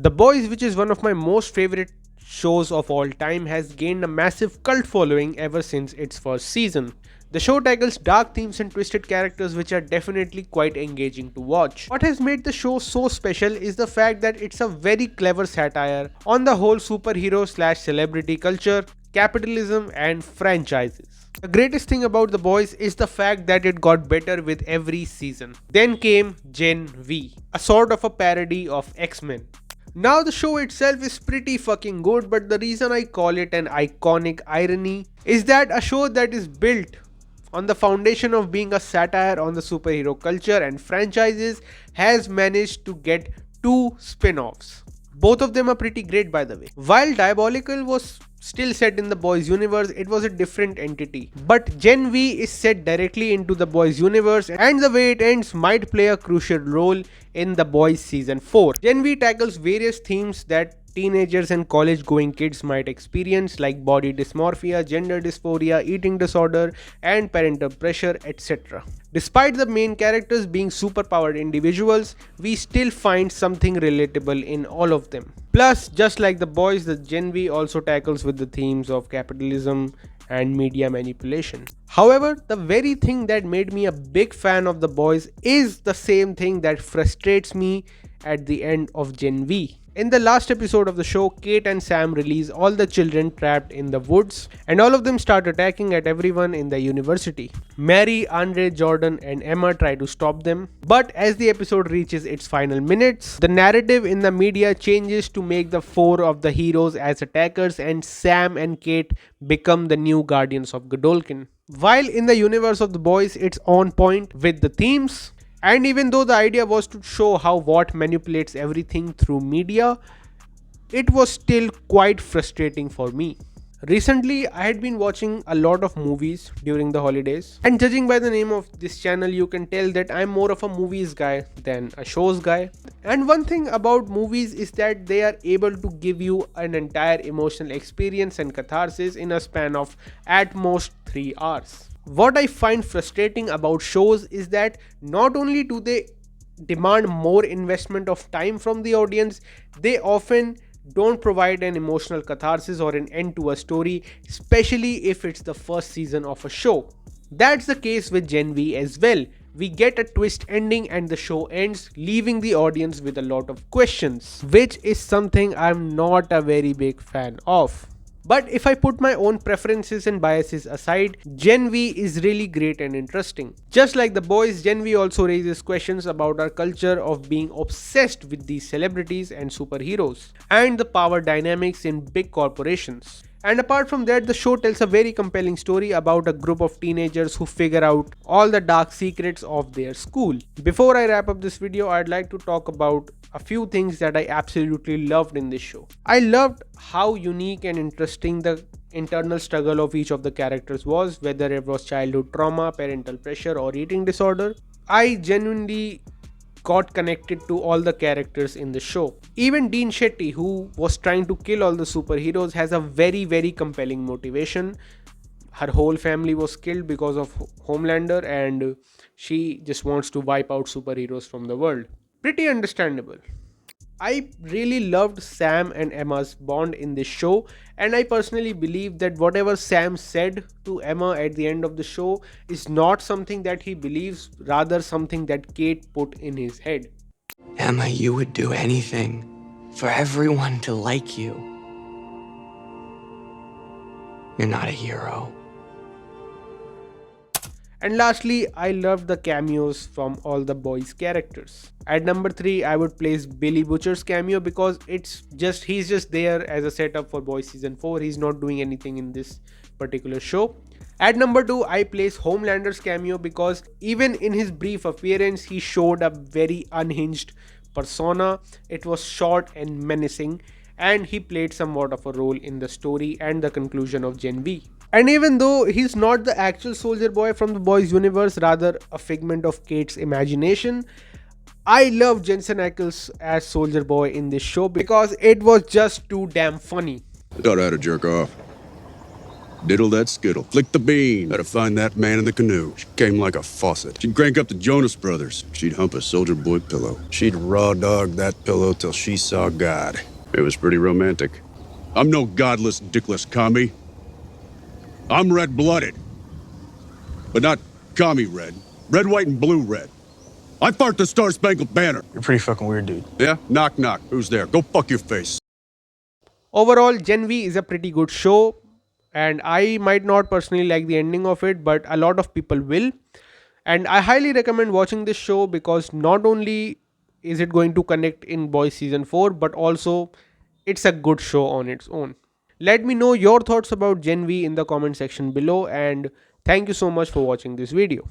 The Boys, which is one of my most favorite shows of all time, has gained a massive cult following ever since its first season. The show tackles dark themes and twisted characters which are definitely quite engaging to watch. What has made the show so special is the fact that it's a very clever satire on the whole superhero slash celebrity culture, capitalism and franchises. The greatest thing about The Boys is the fact that it got better with every season. Then came Gen V, a sort of a parody of X-Men. Now the show itself is pretty fucking good, but the reason I call it an iconic irony is that a show that is built on the foundation of being a satire on the superhero culture and franchises has managed to get two spin-offs. Both of them are pretty great, by the way. While Diabolical was still set in the Boys universe, it was a different entity. But Gen V is set directly into the Boys universe, and the way it ends might play a crucial role in the Boys season 4. Gen V tackles various themes that teenagers and college going kids might experience, like body dysmorphia, gender dysphoria, eating disorder, and parental pressure, etc. Despite the main characters being superpowered individuals, we still find something relatable in all of them. Plus, just like The Boys, the Gen V also tackles with the themes of capitalism and media manipulation. However, the very thing that made me a big fan of The Boys is the same thing that frustrates me at the end of Gen V. In the last episode of the show, Kate and Sam release all the children trapped in the woods, and all of them start attacking at everyone in the university. Mary, Andre, Jordan, and Emma try to stop them, but as the episode reaches its final minutes, the narrative in the media changes to make the four of the heroes as attackers, and Sam and Kate become the new guardians of Godolkin. While in the universe of The Boys, it's on point with the themes. And even though the idea was to show how what manipulates everything through media, it was still quite frustrating for me. Recently, I had been watching a lot of movies during the holidays, and judging by the name of this channel, you can tell that I'm more of a movies guy than a shows guy. And one thing about movies is that they are able to give you an entire emotional experience and catharsis in a span of at most 3 hours. What I find frustrating about shows is that not only do they demand more investment of time from the audience, they often don't provide an emotional catharsis or an end to a story, especially if it's the first season of a show. That's the case with Gen V as well. We get a twist ending and the show ends, leaving the audience with a lot of questions, which is something I'm not a very big fan of. But if I put my own preferences and biases aside, Gen V is really great and interesting. Just like The Boys, Gen V also raises questions about our culture of being obsessed with these celebrities and superheroes, and the power dynamics in big corporations. And apart from that, the show tells a very compelling story about a group of teenagers who figure out all the dark secrets of their school. Before I wrap up this video, I'd like to talk about a few things that I absolutely loved in this show. I loved how unique and interesting the internal struggle of each of the characters was, whether it was childhood trauma, parental pressure, or eating disorder. I genuinely got connected to all the characters in the show. Even Dean Shetty, who was trying to kill all the superheroes, has a very compelling motivation. Her whole family was killed because of Homelander, and she just wants to wipe out superheroes from the world. Pretty understandable. I really loved Sam and Emma's bond in this show, and I personally believe that whatever Sam said to Emma at the end of the show is not something that he believes, rather something that Kate put in his head. Emma, you would do anything for everyone to like you. You're not a hero. And lastly, I loved the cameos from all the boys' characters. At number 3, I would place Billy Butcher's cameo because he's just there as a setup for Boys Season 4. He's not doing anything in this particular show. At number 2, I place Homelander's cameo because even in his brief appearance, he showed a very unhinged persona. It was short and menacing, and he played somewhat of a role in the story and the conclusion of Gen V. And even though he's not the actual Soldier Boy from the Boys universe, rather a figment of Kate's imagination, I love Jensen Ackles as Soldier Boy in this show because it was just too damn funny. I taught her how to jerk off. Diddle that skittle. Flick the bean. Gotta find that man in the canoe. She came like a faucet. She'd crank up the Jonas Brothers. She'd hump a soldier boy pillow. She'd raw dog that pillow till she saw God. It was pretty romantic. I'm no godless, dickless commie. I'm red-blooded. But not commie red. Red, white, and blue red. I fart the Star-Spangled Banner. You're pretty fucking weird, dude. Yeah? Knock, knock. Who's there? Go fuck your face. Overall, Gen V is a pretty good show, and I might not personally like the ending of it, but a lot of people will. And I highly recommend watching this show because not only is it going to connect in Boys Season 4, but also it's a good show on its own. Let me know your thoughts about Gen V in the comment section below, and thank you so much for watching this video.